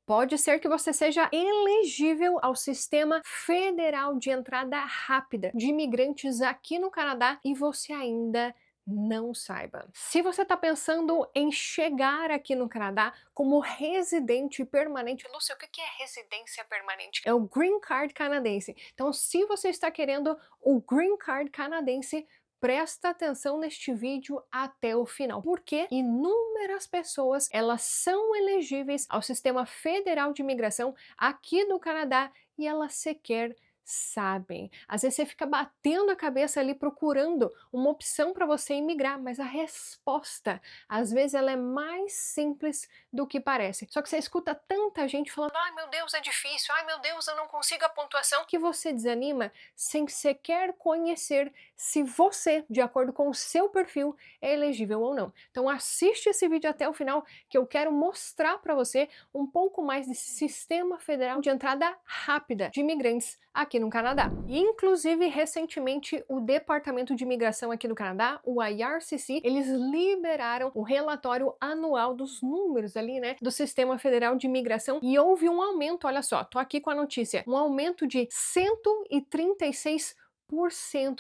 Pode ser que você seja elegível ao Sistema Federal de Entrada Rápida de Imigrantes aqui no Canadá e você ainda não saiba. Se você está pensando em chegar aqui no Canadá como residente permanente, Lúcia, o que é residência permanente? É o Green Card canadense. Então, se você está querendo o Green Card canadense, presta atenção neste vídeo até o final, porque inúmeras pessoas elas são elegíveis ao Sistema Federal de Imigração aqui no Canadá e elas sequer sabem. Às vezes você fica batendo a cabeça ali procurando uma opção para você imigrar, mas a resposta, às vezes, ela é mais simples do que parece. Só que você escuta tanta gente falando: ai meu Deus, é difícil, ai meu Deus, eu não consigo a pontuação, que você desanima sem sequer conhecer se você, de acordo com o seu perfil, é elegível ou não. Então assiste esse vídeo até o final, que eu quero mostrar para você um pouco mais desse sistema federal de entrada rápida de imigrantes aqui no Canadá. E, inclusive, recentemente, o Departamento de Imigração aqui no Canadá, o IRCC, eles liberaram o relatório anual dos números ali, né, do Sistema Federal de Imigração e houve um aumento, olha só, tô aqui com a notícia, um aumento de 136%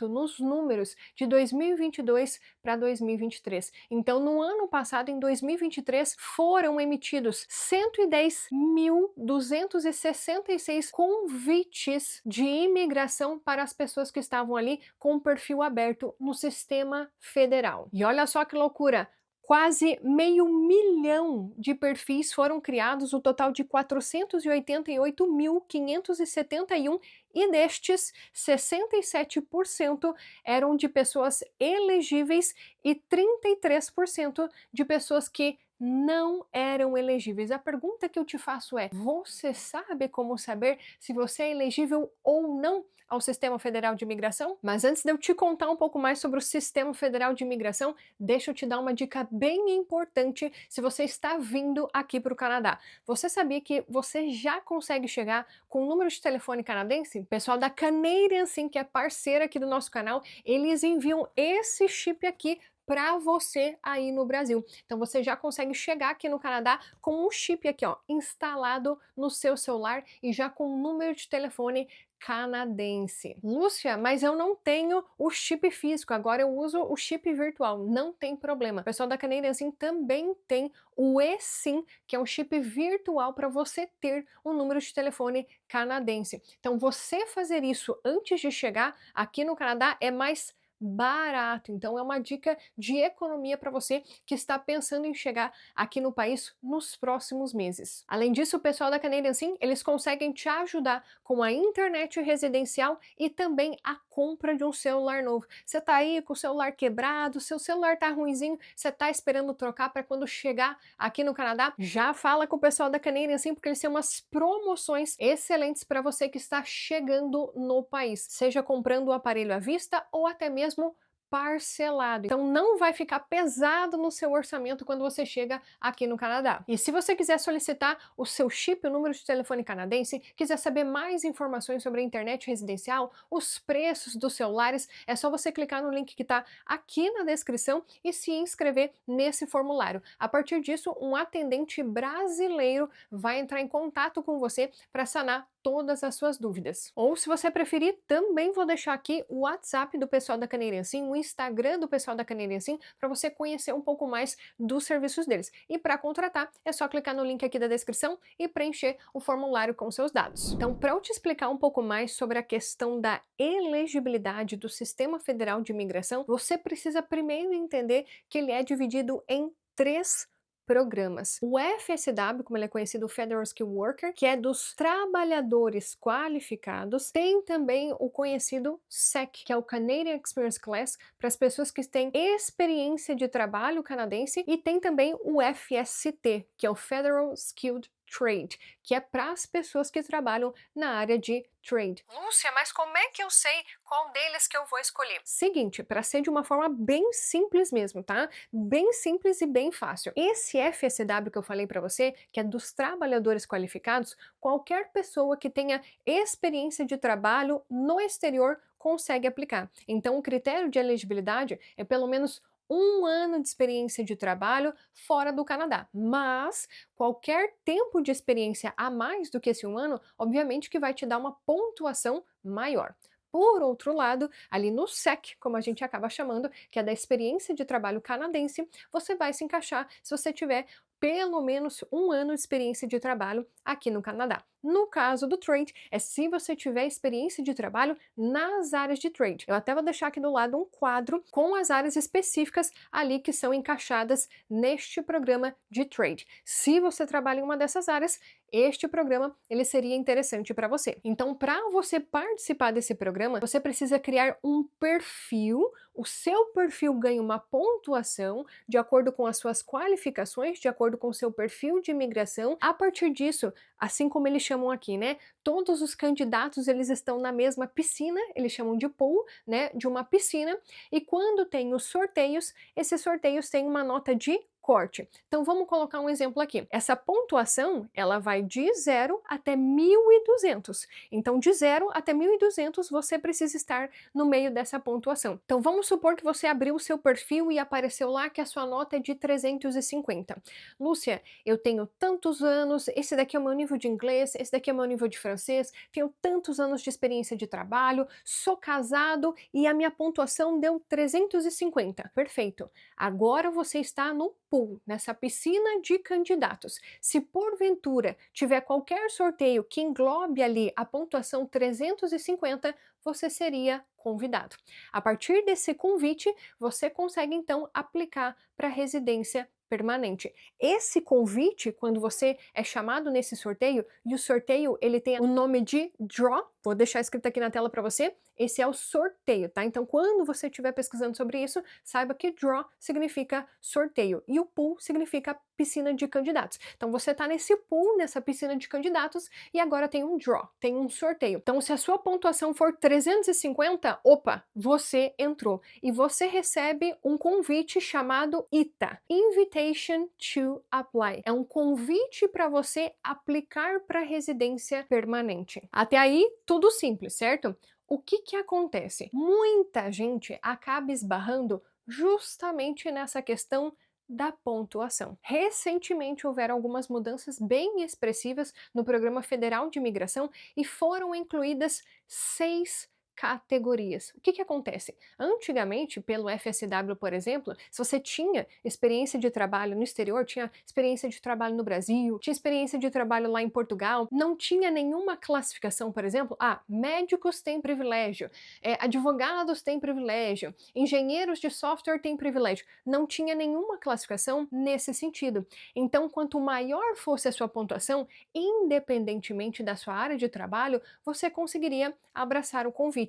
nos números de 2022 para 2023. Então, no ano passado, em 2023, foram emitidos 110.266 convites de imigração para as pessoas que estavam ali com o perfil aberto no sistema federal. E olha só que loucura! Quase 500.000 de perfis foram criados, o total de 488.571, e destes, 67% eram de pessoas elegíveis e 33% de pessoas que não eram elegíveis. A pergunta que eu te faço é: você sabe como saber se você é elegível ou não ao Sistema Federal de Imigração? Mas antes de eu te contar um pouco mais sobre o Sistema Federal de Imigração, deixa eu te dar uma dica bem importante se você está vindo aqui para o Canadá. Você sabia que você já consegue chegar com o número de telefone canadense? O pessoal da Canadian Sim, que é parceira aqui do nosso canal, eles enviam esse chip aqui para você aí no Brasil. Então você já consegue chegar aqui no Canadá com um chip aqui, ó, instalado no seu celular e já com um número de telefone canadense. Lúcia, mas eu não tenho o chip físico, agora eu uso o chip virtual. Não tem problema. O pessoal da Canadian Sim também tem o eSIM, que é um chip virtual para você ter um número de telefone canadense. Então você fazer isso antes de chegar aqui no Canadá é mais barato. Então é uma dica de economia para você que está pensando em chegar aqui no país nos próximos meses. Além disso, o pessoal da Canadian Sim, eles conseguem te ajudar com a internet residencial e também a compra de um celular novo. Você tá aí com o celular quebrado, seu celular tá ruinzinho, você tá esperando trocar para quando chegar aqui no Canadá? Já fala com o pessoal da Canadian Sim, porque eles têm umas promoções excelentes para você que está chegando no país, seja comprando o aparelho à vista ou até mesmo parcelado. Então não vai ficar pesado no seu orçamento quando você chega aqui no Canadá. E se você quiser solicitar o seu chip, o número de telefone canadense, quiser saber mais informações sobre a internet residencial, os preços dos celulares, é só você clicar no link que está aqui na descrição e se inscrever nesse formulário. A partir disso, um atendente brasileiro vai entrar em contato com você para sanar todas as suas dúvidas. Ou, se você preferir, também vou deixar aqui o WhatsApp do pessoal da Canadian Sim, o Instagram do pessoal da Canadian Sim, para você conhecer um pouco mais dos serviços deles. E para contratar, é só clicar no link aqui da descrição e preencher o formulário com seus dados. Então, para eu te explicar um pouco mais sobre a questão da elegibilidade do Sistema Federal de Imigração, você precisa primeiro entender que ele é dividido em três programas. O FSW, como ele é conhecido, o Federal Skilled Worker, que é dos trabalhadores qualificados. Tem também o conhecido SEC, que é o Canadian Experience Class, para as pessoas que têm experiência de trabalho canadense. E tem também o FST, que é o Federal Skilled Trade, que é para as pessoas que trabalham na área de trade. Lúcia, mas como é que eu sei qual deles que eu vou escolher? Seguinte, para ser de uma forma bem simples mesmo, tá? Bem simples e bem fácil. Esse FSW que eu falei para você, que é dos trabalhadores qualificados, qualquer pessoa que tenha experiência de trabalho no exterior consegue aplicar. Então, o critério de elegibilidade é pelo menos 1 ano de experiência de trabalho fora do Canadá. Mas qualquer tempo de experiência a mais do que esse 1 ano, obviamente que vai te dar uma pontuação maior. Por outro lado, ali no SEC, como a gente acaba chamando, que é da experiência de trabalho canadense, você vai se encaixar se você tiver pelo menos 1 ano de experiência de trabalho aqui no Canadá. No caso do trade, é se você tiver experiência de trabalho nas áreas de trade. Eu até vou deixar aqui do lado um quadro com as áreas específicas ali que são encaixadas neste programa de trade. Se você trabalha em uma dessas áreas, este programa ele seria interessante para você. Então, para você participar desse programa, você precisa criar um perfil. O seu perfil ganha uma pontuação de acordo com as suas qualificações, de acordo com o seu perfil de imigração. A partir disso, assim como eles chamam aqui, né? Todos os candidatos eles estão na mesma piscina, eles chamam de pool, né? De uma piscina. E quando tem os sorteios, esses sorteios têm uma nota de corte. Então vamos colocar um exemplo aqui. Essa pontuação, ela vai de 0 até 1.200. Então de 0 até 1.200 você precisa estar no meio dessa pontuação. Então vamos supor que você abriu o seu perfil e apareceu lá que a sua nota é de 350. Lúcia, eu tenho tantos anos, esse daqui é o meu nível de inglês, esse daqui é o meu nível de francês, tenho tantos anos de experiência de trabalho, sou casado e a minha pontuação deu 350. Perfeito. Agora você está no pool, nessa piscina de candidatos. Se porventura tiver qualquer sorteio que englobe ali a pontuação 350, você seria convidado. A partir desse convite, você consegue então aplicar para residência permanente. Esse convite, quando você é chamado nesse sorteio, e o sorteio ele tem o nome de draw, vou deixar escrito aqui na tela para você, esse é o sorteio, tá? Então quando você estiver pesquisando sobre isso, saiba que draw significa sorteio e o pool significa piscina de candidatos. Então você tá nesse pool, nessa piscina de candidatos e agora tem um draw, tem um sorteio. Então se a sua pontuação for 350, opa, você entrou e você recebe um convite chamado ITA, Invitation to Apply. É um convite para você aplicar para residência permanente. Até aí, tudo simples, certo? O que acontece? Muita gente acaba esbarrando justamente nessa questão da pontuação. Recentemente houveram algumas mudanças bem expressivas no Programa Federal de Imigração e foram incluídas 6 categorias. O que acontece? Antigamente, pelo FSW, por exemplo, se você tinha experiência de trabalho no exterior, tinha experiência de trabalho no Brasil, tinha experiência de trabalho lá em Portugal, não tinha nenhuma classificação, por exemplo, médicos têm privilégio, advogados têm privilégio, engenheiros de software têm privilégio. Não tinha nenhuma classificação nesse sentido. Então, quanto maior fosse a sua pontuação, independentemente da sua área de trabalho, você conseguiria abraçar o convite.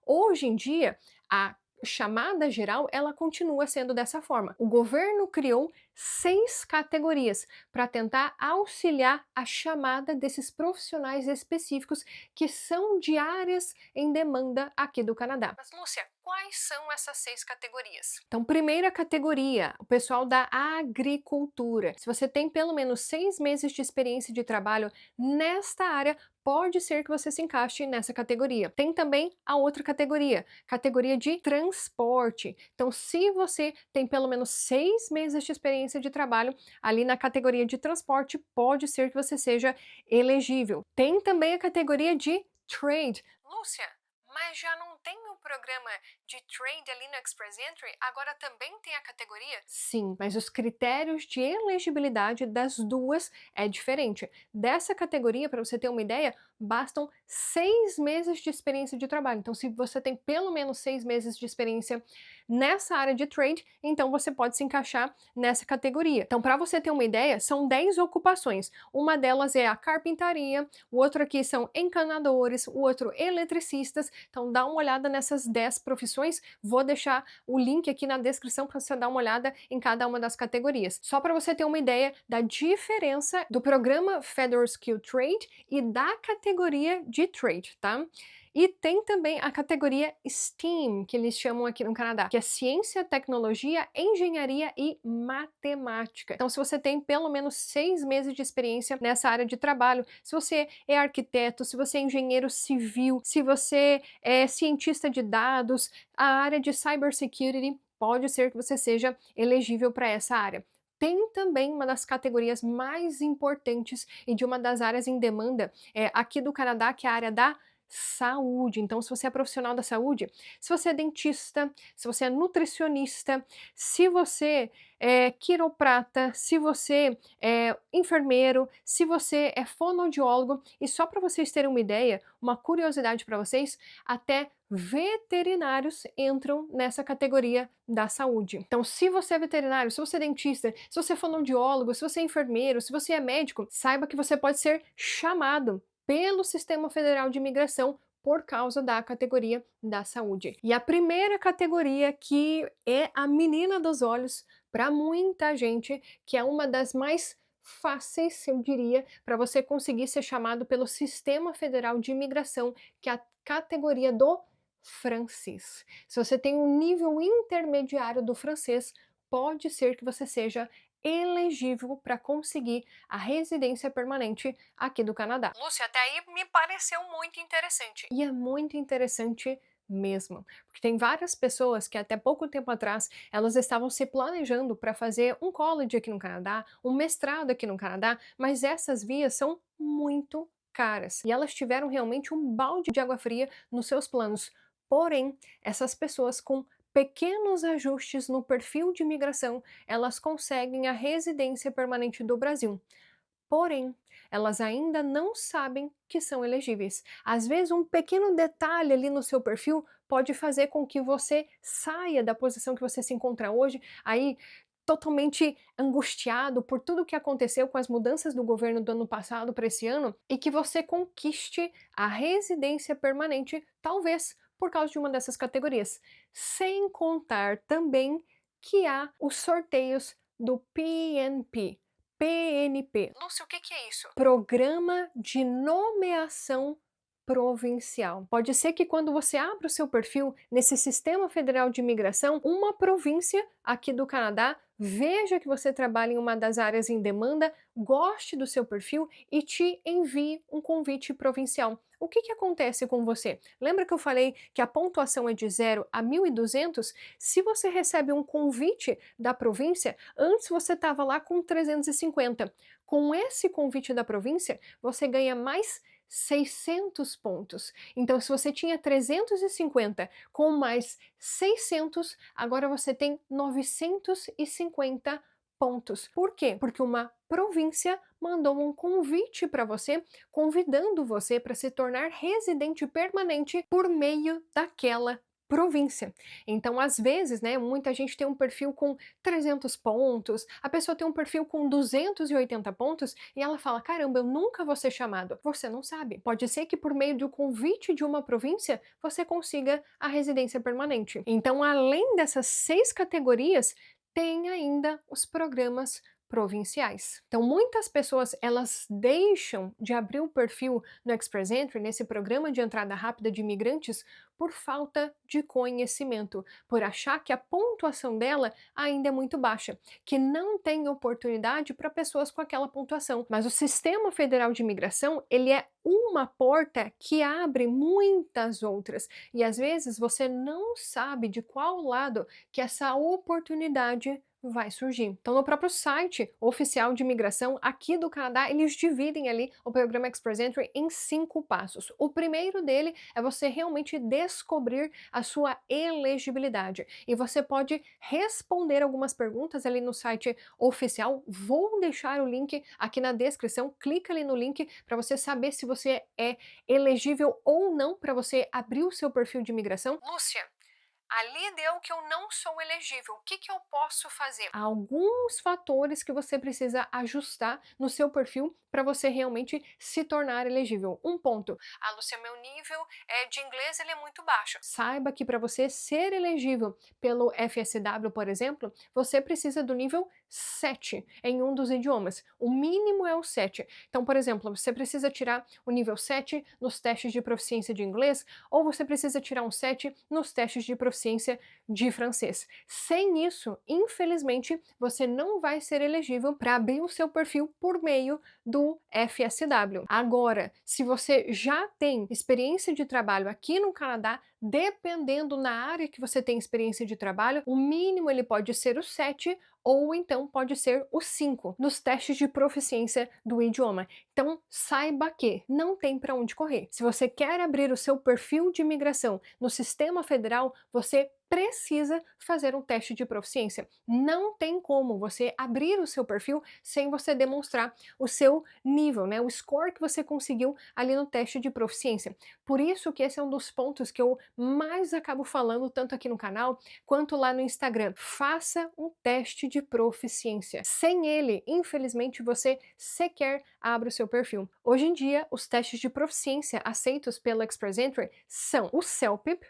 Hoje em dia, a chamada geral, ela continua sendo dessa forma. O governo criou 6 categorias para tentar auxiliar a chamada desses profissionais específicos que são de áreas em demanda aqui do Canadá. Mas, Lúcia, quais são essas 6 categorias? Então, primeira categoria, o pessoal da agricultura. Se você tem pelo menos 6 meses de experiência de trabalho nesta área, pode ser que você se encaixe nessa categoria. Tem também a outra categoria de transporte. Então, se você tem pelo menos 6 meses de experiência de trabalho ali na categoria de transporte, pode ser que você seja elegível. Tem também a categoria de trade. Lúcia, mas já não tem o programa de trade ali no Express Entry? Agora também tem a categoria? Sim, mas os critérios de elegibilidade das duas é diferente. Dessa categoria, para você ter uma ideia, bastam 6 meses de experiência de trabalho. Então, se você tem pelo menos 6 meses de experiência nessa área de trade, então você pode se encaixar nessa categoria. Então, para você ter uma ideia, são 10 ocupações. Uma delas é a carpintaria, o outro aqui são encanadores, o outro eletricistas. Então, dá uma olhada nessas 10 profissões. Vou deixar o link aqui na descrição para você dar uma olhada em cada uma das categorias. Só para você ter uma ideia da diferença do programa Federal Skill Trade e da categoria de trade, tá? E tem também a categoria STEAM, que eles chamam aqui no Canadá, que é Ciência, Tecnologia, Engenharia e Matemática. Então, se você tem pelo menos 6 meses de experiência nessa área de trabalho, se você é arquiteto, se você é engenheiro civil, se você é cientista de dados, a área de cybersecurity, pode ser que você seja elegível para essa área. Tem também uma das categorias mais importantes e de uma das áreas em demanda aqui do Canadá, que é a área da saúde. Então, se você é profissional da saúde, se você é dentista, se você é nutricionista, se você é quiroprata, se você é enfermeiro, se você é fonoaudiólogo, e só para vocês terem uma ideia, uma curiosidade para vocês, até veterinários entram nessa categoria da saúde. Então, se você é veterinário, se você é dentista, se você é fonoaudiólogo, se você é enfermeiro, se você é médico, saiba que você pode ser chamado pelo Sistema Federal de Imigração por causa da categoria da saúde. E a primeira categoria, que é a menina dos olhos para muita gente, que é uma das mais fáceis, eu diria, para você conseguir ser chamado pelo Sistema Federal de Imigração, que é a categoria do francês. Se você tem um nível intermediário do francês, pode ser que você seja elegível para conseguir a residência permanente aqui do Canadá. Lúcia, até aí me pareceu muito interessante. E é muito interessante mesmo, porque tem várias pessoas que até pouco tempo atrás elas estavam se planejando para fazer um college aqui no Canadá, um mestrado aqui no Canadá, mas essas vias são muito caras e elas tiveram realmente um balde de água fria nos seus planos. Porém, essas pessoas com pequenos ajustes no perfil de imigração, elas conseguem a residência permanente do Brasil. Porém, elas ainda não sabem que são elegíveis. Às vezes, um pequeno detalhe ali no seu perfil pode fazer com que você saia da posição que você se encontra hoje, aí totalmente angustiado por tudo o que aconteceu com as mudanças do governo do ano passado para esse ano, e que você conquiste a residência permanente, talvez por causa de uma dessas categorias. Sem contar também que há os sorteios do PNP. PNP. Lúcia, o que é isso? Programa de Nomeação Provincial. Pode ser que quando você abre o seu perfil nesse Sistema Federal de Imigração, uma província aqui do Canadá veja que você trabalha em uma das áreas em demanda, goste do seu perfil e te envie um convite provincial. O que acontece com você? Lembra que eu falei que a pontuação é de 0 a 1.200? Se você recebe um convite da província, antes você estava lá com 350. Com esse convite da província, você ganha mais 600 pontos. Então, se você tinha 350 com mais 600, agora você tem 950 pontos. Por quê? Porque uma província mandou um convite para você, convidando você para se tornar residente permanente por meio daquela província. Então, às vezes, né, muita gente tem um perfil com 300 pontos, a pessoa tem um perfil com 280 pontos e ela fala, caramba, eu nunca vou ser chamado. Você não sabe. Pode ser que por meio do convite de uma província, você consiga a residência permanente. Então, além dessas 6 categorias, tem ainda os programas provinciais. Então, muitas pessoas elas deixam de abrir o perfil no Express Entry, nesse programa de entrada rápida de imigrantes, por falta de conhecimento, por achar que a pontuação dela ainda é muito baixa, que não tem oportunidade para pessoas com aquela pontuação. Mas o Sistema Federal de Imigração, ele é uma porta que abre muitas outras, e às vezes você não sabe de qual lado que essa oportunidade vai surgir. Então, no próprio site oficial de imigração aqui do Canadá, eles dividem ali o programa Express Entry em 5 passos. O primeiro dele é você realmente descobrir a sua elegibilidade. E você pode responder algumas perguntas ali no site oficial. Vou deixar o link aqui na descrição. Clica ali no link para você saber se você é elegível ou não para você abrir o seu perfil de imigração. Lúcia, ali deu que eu não sou elegível. O que eu posso fazer? Há alguns fatores que você precisa ajustar no seu perfil para você realmente se tornar elegível. Um ponto. Ah, Lúcia, meu nível de inglês ele é muito baixo. Saiba que para você ser elegível pelo FSW, por exemplo, você precisa do nível 7 em um dos idiomas. O mínimo é o 7. Então, por exemplo, você precisa tirar o nível 7 nos testes de proficiência de inglês, ou você precisa tirar um 7 nos testes de proficiência de francês. Sem isso, infelizmente, você não vai ser elegível para abrir o seu perfil por meio do do FSW. Agora, se você já tem experiência de trabalho aqui no Canadá, dependendo na área que você tem experiência de trabalho, o mínimo ele pode ser o 7 ou então pode ser o 5 nos testes de proficiência do idioma. Então, saiba que não tem para onde correr. Se você quer abrir o seu perfil de imigração no sistema federal, você precisa fazer um teste de proficiência. Não tem como você abrir o seu perfil sem você demonstrar o seu nível, né? O score que você conseguiu ali no teste de proficiência. Por isso que esse é um dos pontos que eu mais acabo falando tanto aqui no canal quanto lá no Instagram. Faça um teste de proficiência. Sem ele, infelizmente, você sequer abre o seu perfil. Hoje em dia, os testes de proficiência aceitos pela Express Entry são o CELPIP,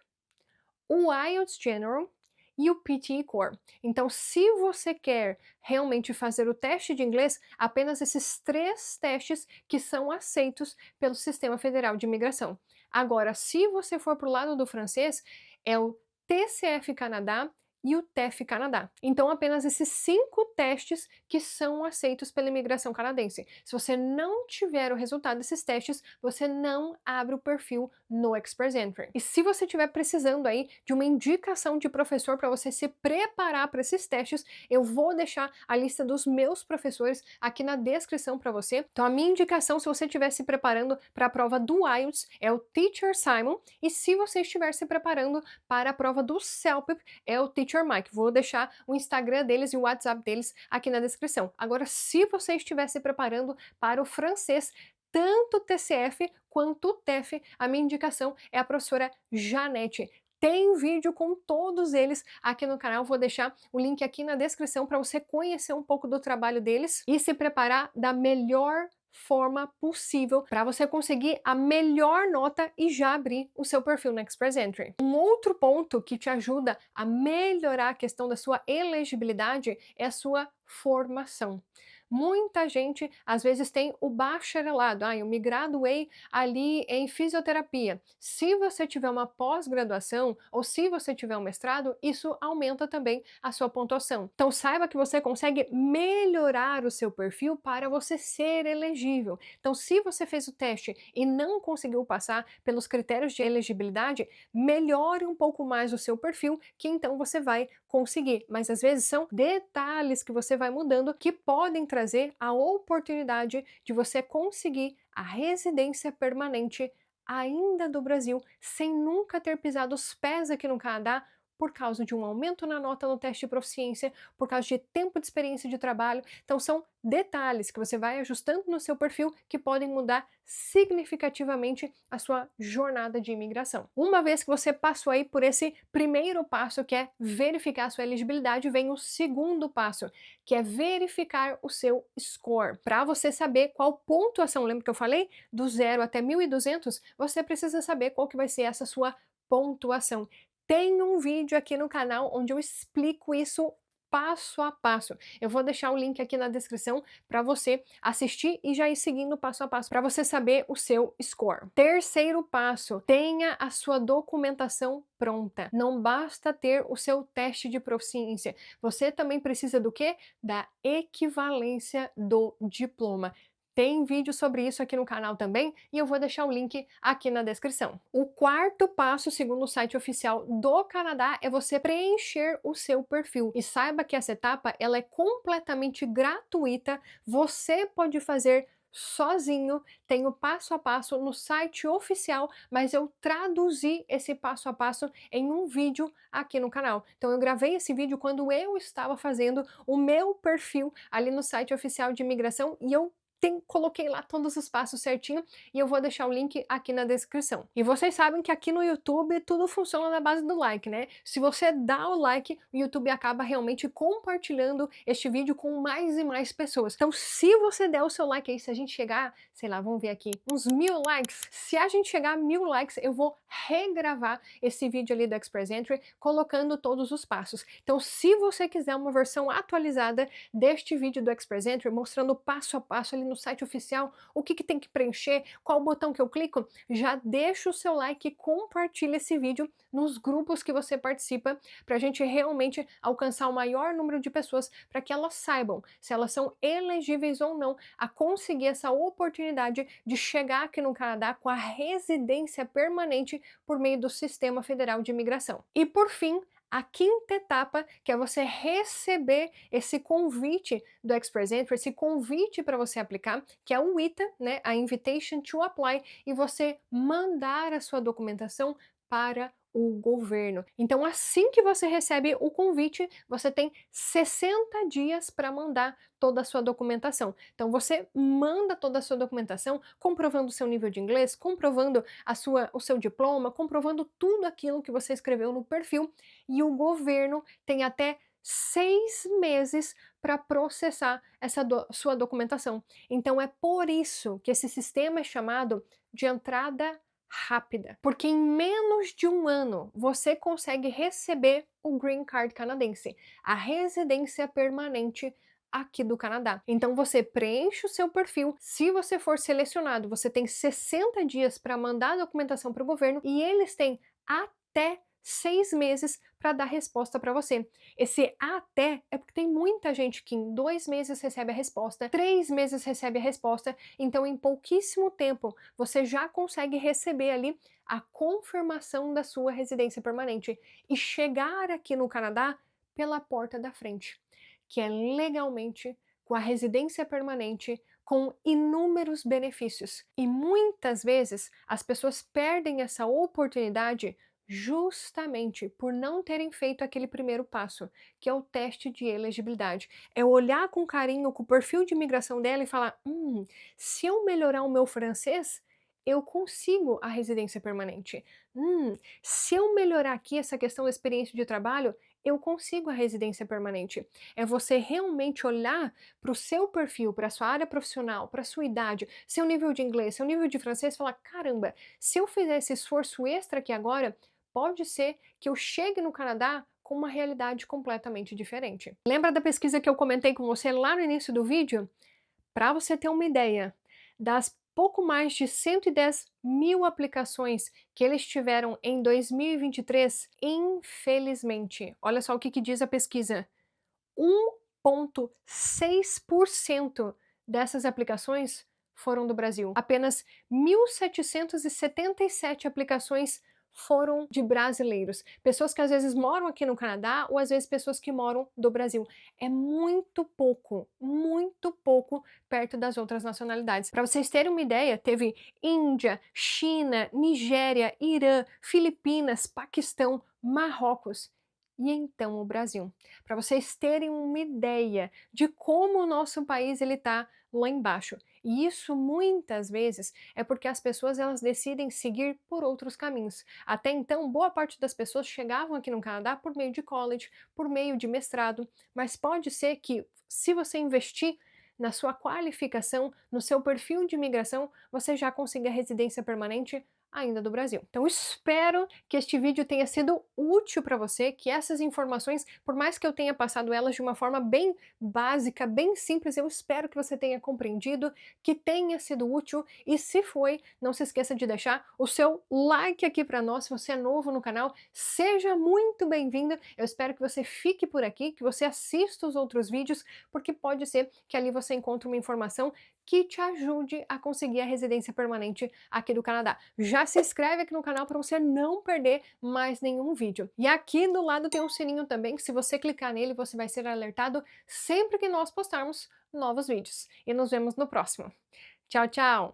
o IELTS General e o PTE Core. Então, se você quer realmente fazer o teste de inglês, apenas esses 3 testes que são aceitos pelo Sistema Federal de Imigração. Agora, se você for para o lado do francês, é o TCF Canadá e o TEF Canadá. Então, apenas esses 5 testes que são aceitos pela imigração canadense. Se você não tiver o resultado desses testes, você não abre o perfil no Express Entry. E se você estiver precisando aí de uma indicação de professor para você se preparar para esses testes, eu vou deixar a lista dos meus professores aqui na descrição para você. Então, a minha indicação, se você estiver se preparando para a prova do IELTS, é o Teacher Simon, e se você estiver se preparando para a prova do CELPIP, é o Teacher Mike. Vou deixar o Instagram deles e o WhatsApp deles aqui na descrição. Agora, se você estiver se preparando para o francês, tanto o TCF quanto o TEF, a minha indicação é a professora Janete. Tem vídeo com todos eles aqui no canal, vou deixar o link aqui na descrição para você conhecer um pouco do trabalho deles e se preparar da melhor forma possível para você conseguir a melhor nota e já abrir o seu perfil no Express Entry. Um outro ponto que te ajuda a melhorar a questão da sua elegibilidade é a sua formação. Muita gente às vezes tem o bacharelado, eu me graduei ali em fisioterapia. Se você tiver uma pós-graduação ou se você tiver um mestrado, isso aumenta também a sua pontuação. Então saiba que você consegue melhorar o seu perfil para você ser elegível. Então se você fez o teste e não conseguiu passar pelos critérios de elegibilidade, melhore um pouco mais o seu perfil, que então você vai conseguir. Mas às vezes são detalhes que você vai mudando que podem trazer a oportunidade de você conseguir a residência permanente ainda do Brasil, sem nunca ter pisado os pés aqui no Canadá, por causa de um aumento na nota no teste de proficiência, por causa de tempo de experiência de trabalho. Então são detalhes que você vai ajustando no seu perfil que podem mudar significativamente a sua jornada de imigração. Uma vez que você passou aí por esse primeiro passo, que é verificar a sua elegibilidade, vem o segundo passo, que é verificar o seu score. Para você saber qual pontuação, lembra que eu falei? Do 0 até 1.200, você precisa saber qual que vai ser essa sua pontuação. Tem um vídeo aqui no canal onde eu explico isso passo a passo. Eu vou deixar o link aqui na descrição para você assistir e já ir seguindo passo a passo para você saber o seu score. Terceiro passo, tenha a sua documentação pronta. Não basta ter o seu teste de proficiência. Você também precisa do quê? Da equivalência do diploma. Tem vídeo sobre isso aqui no canal também e eu vou deixar o link aqui na descrição. O quarto passo, segundo o site oficial do Canadá, é você preencher o seu perfil. E saiba que essa etapa ela é completamente gratuita, você pode fazer sozinho, tem o passo a passo no site oficial, mas eu traduzi esse passo a passo em um vídeo aqui no canal. Então eu gravei esse vídeo quando eu estava fazendo o meu perfil ali no site oficial de imigração e eu coloquei lá todos os passos certinho e eu vou deixar o link aqui na descrição. E vocês sabem que aqui no YouTube tudo funciona na base do like, né? Se você dá o like, o YouTube acaba realmente compartilhando este vídeo com mais e mais pessoas. Então se você der o seu like aí, se a gente chegar, sei lá, vamos ver aqui, uns 1000 likes, se a gente chegar a 1000 likes, eu vou regravar esse vídeo ali do Express Entry, colocando todos os passos. Então se você quiser uma versão atualizada deste vídeo do Express Entry, mostrando passo a passo ali no site oficial, o que tem que preencher, qual botão que eu clico, já deixa o seu like e compartilha esse vídeo nos grupos que você participa, para a gente realmente alcançar o maior número de pessoas, para que elas saibam se elas são elegíveis ou não a conseguir essa oportunidade de chegar aqui no Canadá com a residência permanente por meio do Sistema Federal de Imigração. E por fim, a quinta etapa, que é você receber esse convite do Express Entry, esse convite para você aplicar, que é o ITA, né, a Invitation to Apply, e você mandar a sua documentação para o governo. Então, assim que você recebe o convite, você tem 60 dias para mandar toda a sua documentação. Então, você manda toda a sua documentação, comprovando o seu nível de inglês, comprovando o seu diploma, comprovando tudo aquilo que você escreveu no perfil, e o governo tem até 6 meses para processar essa sua documentação. Então, é por isso que esse sistema é chamado de entrada rápida, porque em menos de um ano você consegue receber o Green Card canadense, a residência permanente aqui do Canadá. Então você preenche o seu perfil, se você for selecionado, você tem 60 dias para mandar a documentação para o governo e eles têm até 6 meses para dar resposta para você. Esse até é porque tem muita gente que em 2 meses recebe a resposta, 3 meses recebe a resposta, então em pouquíssimo tempo você já consegue receber ali a confirmação da sua residência permanente e chegar aqui no Canadá pela porta da frente, que é legalmente com a residência permanente, com inúmeros benefícios. E muitas vezes as pessoas perdem essa oportunidade justamente por não terem feito aquele primeiro passo, que é o teste de elegibilidade. É olhar com carinho com o perfil de imigração dela e falar: se eu melhorar o meu francês, eu consigo a residência permanente. Se eu melhorar aqui essa questão da experiência de trabalho, eu consigo a residência permanente. É você realmente olhar para o seu perfil, para a sua área profissional, para a sua idade, seu nível de inglês, seu nível de francês, e falar: caramba, se eu fizer esse esforço extra aqui agora, pode ser que eu chegue no Canadá com uma realidade completamente diferente. Lembra da pesquisa que eu comentei com você lá no início do vídeo? Para você ter uma ideia, das pouco mais de 110 mil aplicações que eles tiveram em 2023, infelizmente, olha só o que diz a pesquisa, 1,6% dessas aplicações foram do Brasil. Apenas 1.777 aplicações foram de brasileiros. Pessoas que às vezes moram aqui no Canadá ou às vezes pessoas que moram do Brasil. É muito pouco perto das outras nacionalidades. Para vocês terem uma ideia, teve Índia, China, Nigéria, Irã, Filipinas, Paquistão, Marrocos. E então o Brasil. Para vocês terem uma ideia de como o nosso país está lá embaixo. E isso muitas vezes é porque as pessoas elas decidem seguir por outros caminhos. Até então, boa parte das pessoas chegavam aqui no Canadá por meio de college, por meio de mestrado, mas pode ser que se você investir na sua qualificação, no seu perfil de imigração, você já consiga residência permanente ainda do Brasil. Então espero que este vídeo tenha sido útil para você, que essas informações, por mais que eu tenha passado elas de uma forma bem básica, bem simples, eu espero que você tenha compreendido, que tenha sido útil, e se foi, não se esqueça de deixar o seu like aqui para nós. Se você é novo no canal, seja muito bem-vindo. Eu espero que você fique por aqui, que você assista os outros vídeos, porque pode ser que ali você encontre uma informação que te ajude a conseguir a residência permanente aqui do Canadá. Já se inscreve aqui no canal para você não perder mais nenhum vídeo. E aqui do lado tem um sininho também, que se você clicar nele, você vai ser alertado sempre que nós postarmos novos vídeos. E nos vemos no próximo. Tchau, tchau!